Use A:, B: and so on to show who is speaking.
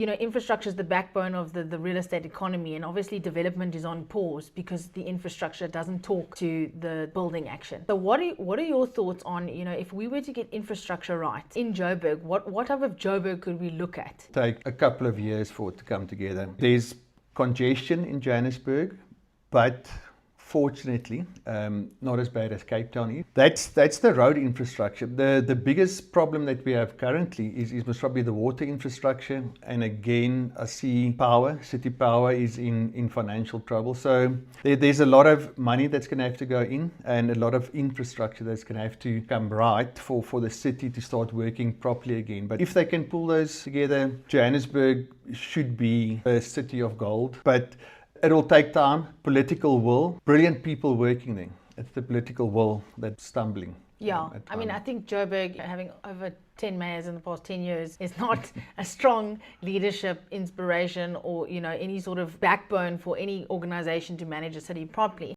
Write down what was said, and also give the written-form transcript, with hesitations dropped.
A: Infrastructure is the backbone of the real estate economy, and obviously development is on pause because the infrastructure doesn't talk to the building action. So what are your thoughts on, if we were to get infrastructure right in Joburg, what type of Joburg could we look at?
B: Take a couple of years for it to come together. There's congestion in Johannesburg, but fortunately, not as bad as Cape Town is. That's the road infrastructure. The biggest problem that we have currently is most probably the water infrastructure. And again, I see City Power is in financial trouble. So there's a lot of money that's going to have to go in and a lot of infrastructure that's going to have to come right for the city to start working properly again. But if they can pull those together, Johannesburg should be a city of gold. But it'll take time, political will, brilliant people working there. It's the political will that's stumbling.
A: Yeah, I think Joburg, having over 10 mayors in the past 10 years, is not a strong leadership, inspiration, or any sort of backbone for any organization to manage a city properly.